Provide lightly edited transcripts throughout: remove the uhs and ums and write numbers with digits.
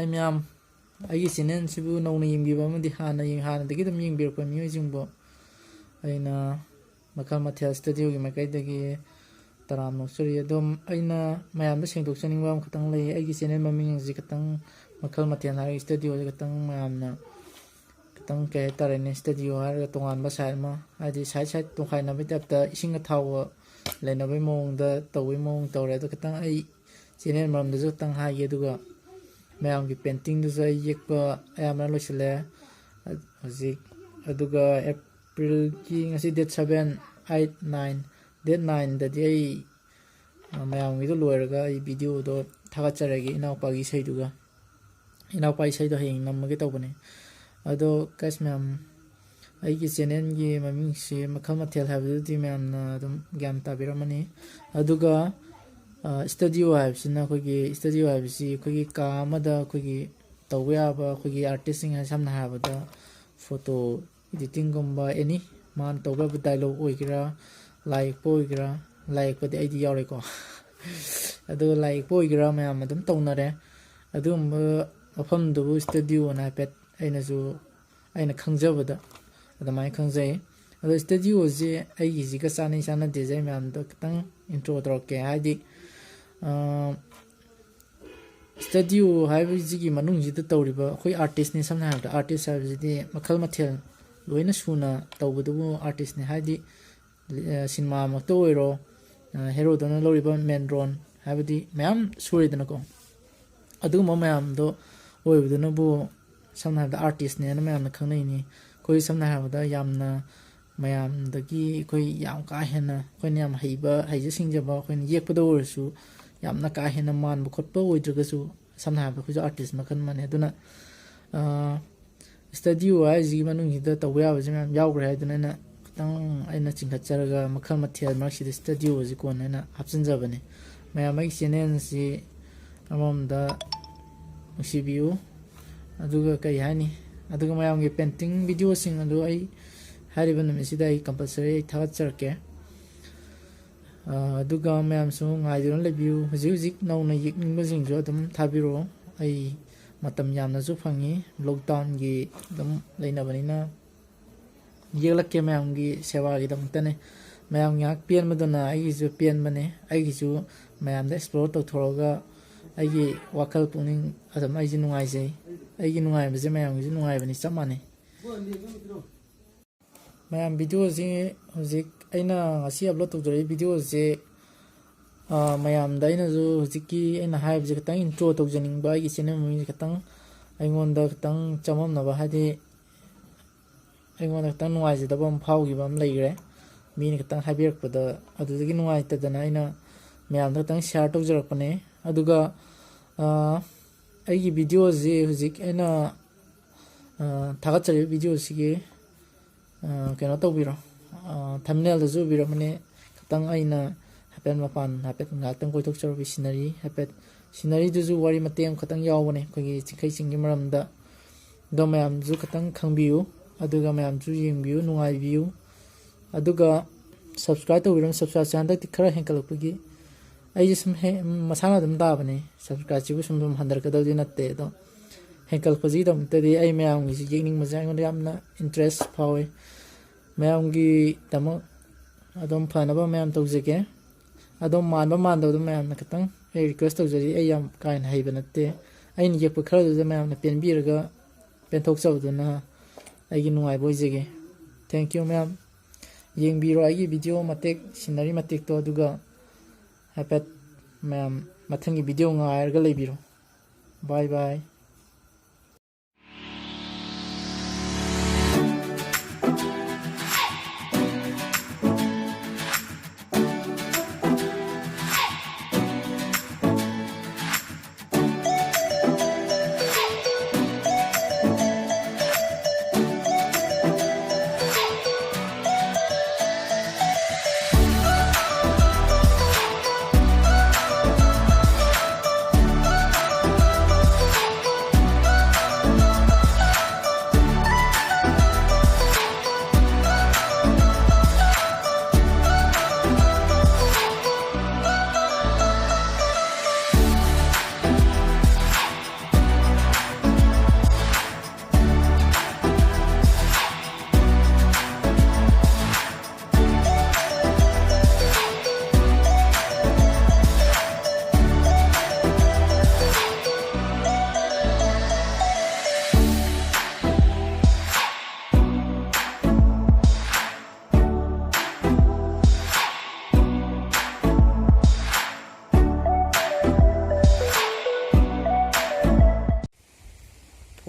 Hi ma'am, I channel sibu nauna yingbiba amadi hanadagi dum yingbirpa miyojingbo aina makal mathel studio gi makaidagi taram noksuri adom aina mayamda sengdoksaningba am khatang lei aigi channel maming ji khatang makal mathel hari studio ji khatang mayamna khatang ke tarene studio har tongan ba side ma adi side tongkhai na bitapta isinga thaw lenabai mongda tawai mong tawre do khatang ai channel maramda jo tang ha ye duga mayam ki painting du sai yekpa ayamna loisile hozik aduga April ki ngasi date 7 8 9 date 9 da dei mayam gi do loiraga I video do thagacharagi inaupa gi saiduga inaupa saido heng namage tawbane ado kas mayam ai ki channel gi maming se makhal mathel habu di mayam na dum gyam tabiramani aduga studio habsina khogi studio habsi khogi ka amada khogi tawya ba khogi artisting ha samna habada photo editing gumba any man tawba dialogue oigira like poigira like padi id yawre ko adu like poigira mayam adum tawnare adum afam du studio na pet aina khangjabada adamai khangjai adu studio je ai gi ka sani sana design mayam do tang intro ke hadi studio haibiji manung jida tawriba khoi artist ni samna habda artist habji makhal mathel loina suna tawbudu artist ni hadi cinema ma to oiro hero dona loriba main role habdi mayam suridana ko adu ma mayam do oibuduna bu samna habda artist ni na mayam na khangnai ni khoi samna habda yamna mayam dagi khoi yam ka hena khoi yam heiba haije singjaba khoi yekpada orsu yamna ka hena man bu khotpa oidragasu samna habda khoi artist makhan mane aduna studio ai manung hida tawya ba jam yawgra haduna na tang aina chingkhacharaga makhal mathel marksi studio ji kon na hapsinjabane mayamai channel si amamda musibiu aduga kai hani aduga mayamgi painting video sing adu ai hariban misida ai compulsory thagacharke aduga mayam su ngairon lebiu huzik nauna yikningba jingjo adum thabiro ai matam yamna ju phangi lockdown gi dum leina banina yelakke mayam gi sewa gi dum tane mayam yak pian maduna ai ju pian bane ai gi ju mayam da explore to thoroga ai gi wakal puning adam ai ji nungai jai ai gi nungai baje mayam gi nungai bani chamane mayam video ji huzik aina ngasi upload tawjari video je mayam da aina ju huziki aina haib je katang intro tawjaning ba gi channel mi katang aigonda katang chamam na ba hadi aigonda katang nuai je dabam phau gi bam leigre mi ni katang habirak pada adudagi nuai ta dana aina mayam da katang share tawjarak pane aduga ai gi video je huzik aina thagachari video sige kena tawbiro thumbnail da ju biro mane katang aina hapen mapan hapet ngatang koitok chorbi scenery hapet scenery du ju wari mateng katang yawbane khogi chikai chingi maramda do mayam ju katang khangbiu aduga mayam ju yengbiu nungai biu aduga subscribe tawbiram subscribe channel ti khara henkalpagi ai jism he masana dum da bane subscribe chi bu sum dum handar kadal di natte do henkalpaji dum tedi ai mayam gi yengning majang yamna interest phawe mayam gi tamo adom phanaba mayam tawjege adom manba mando dum mayam na katang ai request tawjari ai yam kain haiba natte ai ni yekpa khara du mayam na penbiraga penthok chawduna ai gi nungai boijege thank you mayam yengbiro ai gi video matek scenery matek to aduga hapet mayam mathangi video ngairga leibiro bye bye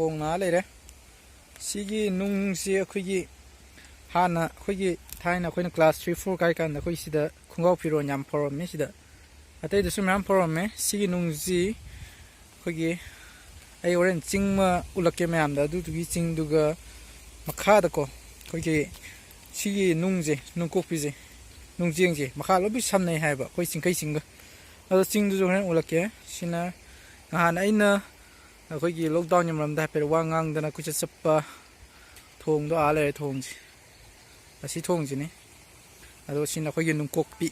ꯊꯣꯡꯅ ꯂꯩꯔꯦ ꯁꯤꯒꯤ ꯅꯨꯡꯁꯤ ꯑꯩꯈꯣꯏꯒꯤ ꯍꯥꯟꯅ ꯑꯩꯈꯣꯏꯒꯤ ꯊꯥꯏꯅ ꯑꯩꯈꯣꯏꯅ class 3, 4 ꯀꯥꯏ ꯀꯥꯟꯗ ꯑꯩꯈꯣꯏ ꯁꯤꯗ ꯈꯣꯡꯒ꯭ꯔꯥꯎ ꯐꯤꯔꯣꯜ ꯌꯥꯝ ꯐꯧꯔꯝꯃꯦ ꯁꯤꯗ ꯑꯇꯩꯗꯁꯨ ꯃꯌꯥꯝ ꯐꯧꯔꯝꯃꯦ ꯁꯤꯒꯤ ꯅꯨꯡꯁꯤ ꯑꯩꯈꯣꯏꯒꯤ ꯑꯩ ꯍꯣꯔꯦꯟ ꯆꯤꯡ ꯑꯃ ꯎꯠꯂꯛꯀꯦ ꯃꯌꯥꯝꯗ ꯑꯗꯨꯗꯨꯒꯤ ꯆꯤꯡꯗꯨꯒ ꯃꯈꯥꯗꯀꯣ ꯑꯩꯈꯣꯏꯒꯤ ꯁꯤꯒꯤ ꯅꯨꯡꯁꯦ ꯅꯨꯡꯀꯣꯛꯄꯤꯁꯦ ꯅꯨꯡꯖꯦꯡꯁꯦ ꯃꯈꯥ ꯂꯣꯏ ꯁꯝꯅꯩ ꯍꯥꯏꯕ ꯑꯩꯈꯣꯏ ꯆꯤꯡꯈꯩ ꯆꯤꯡꯒ ꯑꯗꯣ ꯆꯤꯡꯗꯨꯁꯨ ꯍꯣꯔꯦꯟ ꯎꯠꯂꯛꯀꯦ ꯁꯤꯅ ꯅꯍꯥꯟ ꯑꯩꯅ ꯑꯩꯈꯣꯏꯒꯤ ꯂꯣꯛꯗꯥꯎꯟꯒꯤ ꯃꯔꯝꯗ ꯍꯥꯏꯐꯦꯠ ꯋꯥ ꯉꯥꯡꯗꯅ ꯀꯣꯏꯆꯠ ꯆꯠꯄ ꯊꯣꯡꯗꯣ ꯂꯩꯔꯦ ꯊꯣꯡꯁꯦ ꯑꯁꯤ ꯊꯣꯡꯁꯤꯅꯤ ꯑꯗꯣ ꯁꯤꯅ ꯑꯩꯈꯣꯏꯒꯤ ꯅꯨꯡꯀꯣꯛꯄꯤ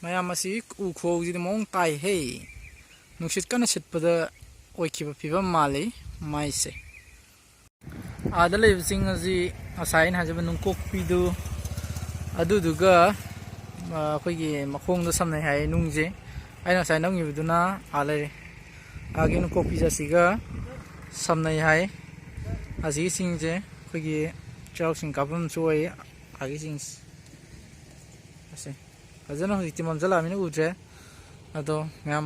ꯃꯌꯥꯝ ꯑꯁꯤ ꯎ ꯈꯨꯍꯧꯁꯤꯗꯤ ꯃꯑꯣꯡ ꯇꯥꯏꯍꯦ ꯅꯨꯡꯁꯤꯠ ꯀꯟꯅ ꯁꯤꯠꯄꯗ ꯑꯣꯏꯈꯤꯕ ꯐꯤꯕꯝ ꯃꯥꯜꯂꯤ ꯃꯥꯏꯁꯦ ꯑꯥꯗ ꯂꯩꯕ ꯆꯤꯡ ꯑꯁꯤ ꯉꯁꯥꯏ ꯑꯩꯅ ꯍꯥꯏꯖꯕ ꯅꯨꯡꯀꯣꯛꯄꯤꯗꯨ ꯑꯗꯨꯗꯨꯒ ꯑꯩꯈꯣꯏꯒꯤ ꯃꯈꯣꯡꯗ ꯁꯝꯅꯩ ꯍꯥꯏ ꯅꯨꯡꯁꯦ ꯑꯩꯅ ꯉꯁꯥꯏ ꯅꯝꯈꯤꯕꯗꯨꯅ ꯂꯩꯔꯦ ꯑꯥꯒꯤ ꯅꯨꯡꯀꯣꯛꯄꯤ ꯑꯁꯤꯒ ꯁꯝꯅꯩ ꯍꯥꯏ ꯑꯁꯤꯒꯤ ꯆꯤꯡꯁꯦ ꯑꯩꯈꯣꯏꯒꯤ ꯆꯩꯔꯥꯎ ꯀꯥꯐꯝꯁꯨ ꯑꯣꯏ ꯑꯥꯒꯤ ꯆꯤꯡꯁꯦ ꯑꯁꯦ ꯐꯖꯅ ꯍꯧꯖꯤꯛꯇꯤ ꯃꯝꯖꯜꯂꯛꯑꯃꯤꯅ ꯎꯗ꯭ꯔꯦ ꯑꯗꯣ ꯃꯌꯥꯝ